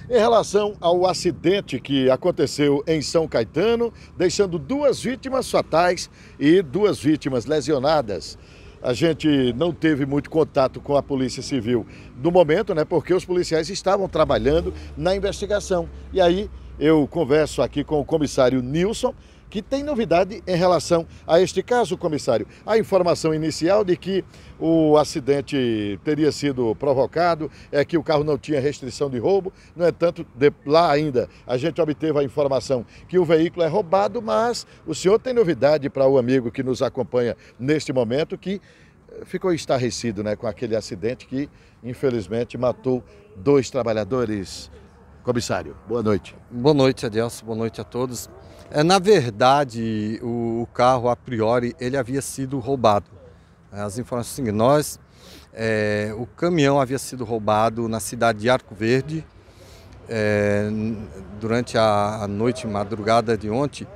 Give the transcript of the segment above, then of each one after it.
Em relação ao acidente que aconteceu em São Caetano, deixando 2 vítimas fatais e 2 vítimas lesionadas. A gente não teve muito contato com a Polícia Civil no momento, né? Porque os policiais estavam trabalhando na investigação. E aí eu converso aqui com o comissário Nilson, que tem novidade em relação a este caso, comissário. A informação inicial de que o acidente teria sido provocado, é que o carro não tinha restrição de roubo. No entanto, lá ainda a gente obteve a informação que o veículo é roubado, mas o senhor tem novidade para o amigo que nos acompanha neste momento, que ficou estarrecido, né, com aquele acidente que infelizmente matou 2 trabalhadores. Comissário, boa noite. Boa noite, Adelson. Boa noite a todos. Na verdade, o carro, a priori, ele havia sido roubado. As informações são seguintes: o caminhão havia sido roubado na cidade de Arco Verde durante a noite, madrugada de ontem.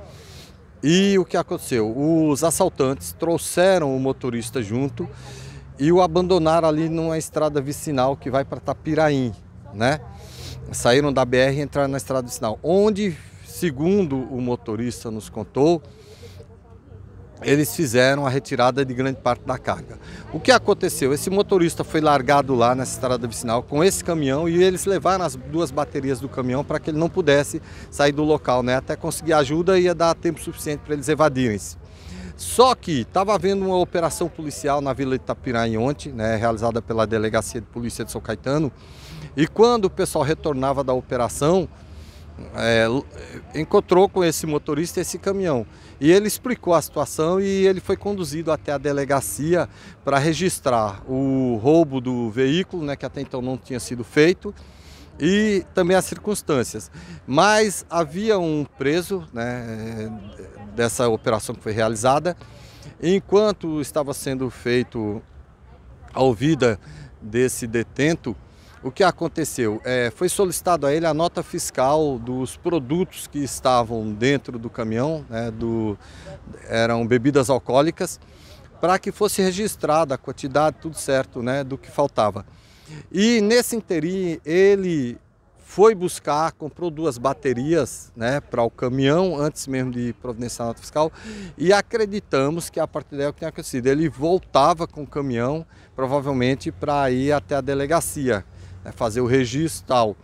E o que aconteceu? Os assaltantes trouxeram o motorista junto e o abandonaram ali numa estrada vicinal que vai para Tapiraí, né? Saíram da BR e entraram na estrada vicinal, onde, segundo o motorista nos contou, eles fizeram a retirada de grande parte da carga. O que aconteceu? Esse motorista foi largado lá nessa estrada vicinal com esse caminhão e eles levaram as 2 baterias do caminhão para que ele não pudesse sair do local, né? Até conseguir ajuda ia dar tempo suficiente para eles evadirem-se. Só que estava havendo uma operação policial na Vila de Itapiraí ontem, né, realizada pela Delegacia de Polícia de São Caetano, e quando o pessoal retornava da operação, encontrou com esse motorista esse caminhão. E ele explicou a situação e ele foi conduzido até a delegacia para registrar o roubo do veículo, né, que até então não tinha sido feito, e também as circunstâncias. Mas havia um preso, né, dessa operação que foi realizada. Enquanto estava sendo feito a ouvida desse detento, o que aconteceu? Foi solicitado a ele a nota fiscal dos produtos que estavam dentro do caminhão, né, eram bebidas alcoólicas, para que fosse registrada a quantidade, tudo certo, né, do que faltava. E nesse interim ele foi buscar, comprou 2 baterias, né, para o caminhão, antes mesmo de providenciar a nota fiscal, e acreditamos que a partir daí o que tinha acontecido, ele voltava com o caminhão, provavelmente para ir até a delegacia, né, fazer o registro tal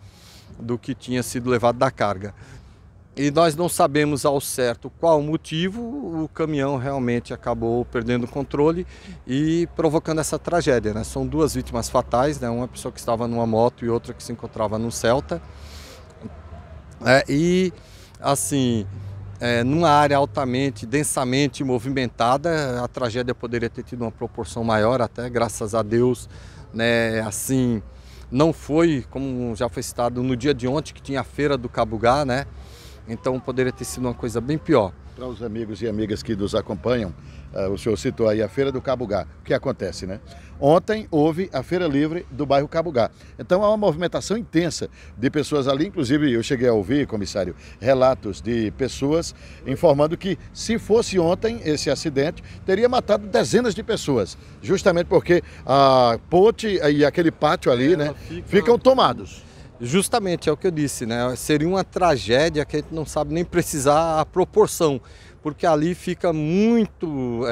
do que tinha sido levado da carga. E nós não sabemos ao certo qual o motivo, o caminhão realmente acabou perdendo o controle e provocando essa tragédia, né? São 2 vítimas fatais, né? Uma pessoa que estava numa moto e outra que se encontrava num Celta. E assim, numa área altamente, densamente movimentada, a tragédia poderia ter tido uma proporção maior, até graças a Deus, né? Assim, não foi, como já foi citado, no dia de ontem que tinha a Feira do Cabugá, né? Então poderia ter sido uma coisa bem pior. Para os amigos e amigas que nos acompanham, o senhor citou aí a Feira do Cabugá. O que acontece, né? Ontem houve a Feira Livre do bairro Cabugá. Então há uma movimentação intensa de pessoas ali. Inclusive eu cheguei a ouvir, comissário, relatos de pessoas informando que se fosse ontem esse acidente, teria matado dezenas de pessoas. Justamente porque a ponte e aquele pátio ali, né, ficam tomados. Justamente, é o que eu disse, né? Seria uma tragédia que a gente não sabe nem precisar a proporção, porque ali fica muito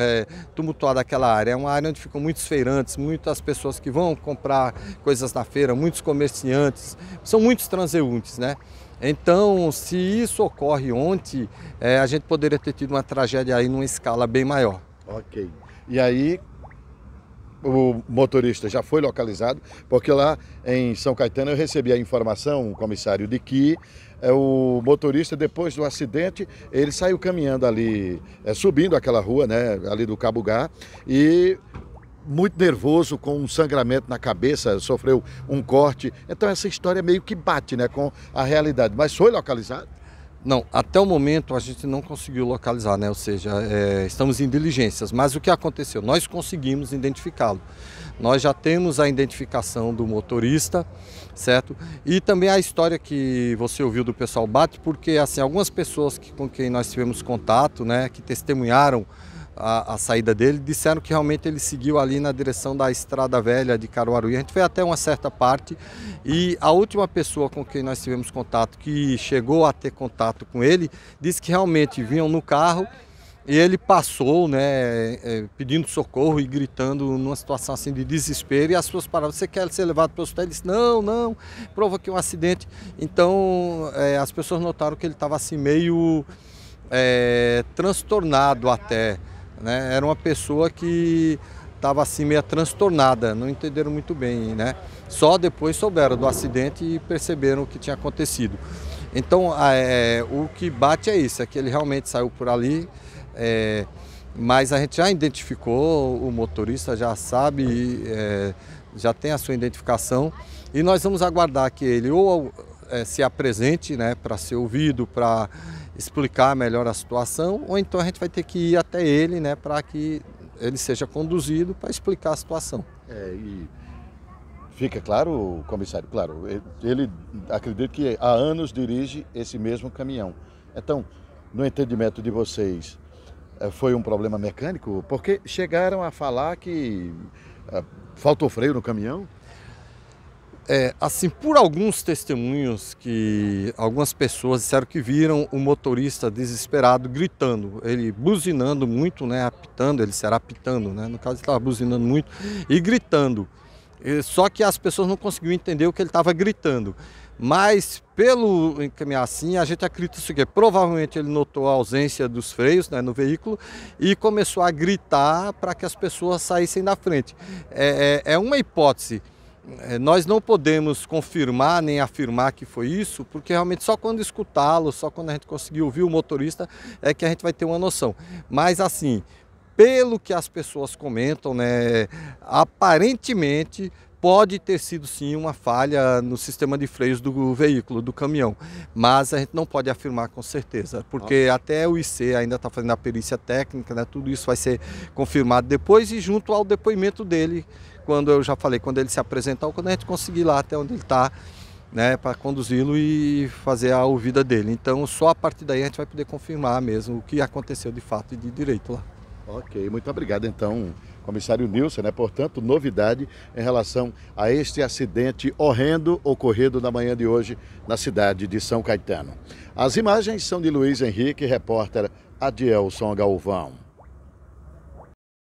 tumultuada aquela área. É uma área onde ficam muitos feirantes, muitas pessoas que vão comprar coisas na feira, muitos comerciantes, são muitos transeuntes, né? Então, se isso ocorre ontem, a gente poderia ter tido uma tragédia aí numa escala bem maior. Ok. E aí, o motorista já foi localizado, porque lá em São Caetano eu recebi a informação, comissário, de que o motorista, depois do acidente, ele saiu caminhando ali, subindo aquela rua, né, ali do Cabugá, e muito nervoso, com um sangramento na cabeça, sofreu um corte. Então essa história meio que bate, né, com a realidade. Mas foi localizado? Não, até o momento a gente não conseguiu localizar, né? Ou seja, estamos em diligências, mas o que aconteceu? Nós conseguimos identificá-lo. Nós já temos a identificação do motorista, certo? E também a história que você ouviu do pessoal bate, porque assim, algumas pessoas com quem nós tivemos contato, né, que testemunharam a saída dele, disseram que realmente ele seguiu ali na direção da Estrada Velha de Caruaru. A gente foi até uma certa parte e a última pessoa com quem nós tivemos contato, que chegou a ter contato com ele, disse que realmente vinham no carro e ele passou, né, pedindo socorro e gritando numa situação assim de desespero, e as pessoas pararam: você quer ser levado para o hospital? Ele disse: não, provoquei um acidente. Então as pessoas notaram que ele estava assim meio transtornado até, né? Era uma pessoa que estava assim meio transtornada, não entenderam muito bem, né? Só depois souberam do acidente e perceberam o que tinha acontecido. Então o que bate é isso, é que ele realmente saiu por ali. Mas a gente já identificou o motorista, já sabe, já tem a sua identificação, e nós vamos aguardar que ele ou se apresente, né, para ser ouvido, para explicar melhor a situação, ou então a gente vai ter que ir até ele, né, para que ele seja conduzido para explicar a situação. E fica claro, comissário, claro, ele acredita que há anos dirige esse mesmo caminhão. Então, no entendimento de vocês, foi um problema mecânico? Porque chegaram a falar que faltou freio no caminhão? Assim, por alguns testemunhos, que algumas pessoas disseram que viram o motorista desesperado gritando, ele buzinando muito, né, apitando, ele será apitando, né, no caso ele estava buzinando muito e gritando. Só que as pessoas não conseguiam entender o que ele estava gritando. Mas pelo encaminhar assim, a gente acredita isso aqui. Provavelmente ele notou a ausência dos freios, né, no veículo e começou a gritar para que as pessoas saíssem da frente. É uma hipótese. Nós não podemos confirmar nem afirmar que foi isso, porque realmente só quando escutá-lo, só quando a gente conseguir ouvir o motorista, é que a gente vai ter uma noção. Mas assim, pelo que as pessoas comentam, né, aparentemente pode ter sido sim uma falha no sistema de freios do veículo, do caminhão, mas a gente não pode afirmar com certeza, porque até o IC ainda está fazendo a perícia técnica, né? Tudo isso vai ser confirmado depois e junto ao depoimento dele, quando eu já falei, quando ele se apresentar ou quando a gente conseguir lá até onde ele está, né, para conduzi-lo e fazer a ouvida dele. Então só a partir daí a gente vai poder confirmar mesmo o que aconteceu de fato e de direito lá. Ok, muito obrigado então, comissário Nilson, né? Portanto, novidade em relação a este acidente horrendo ocorrido na manhã de hoje na cidade de São Caetano. As imagens são de Luiz Henrique, repórter Adielson Galvão.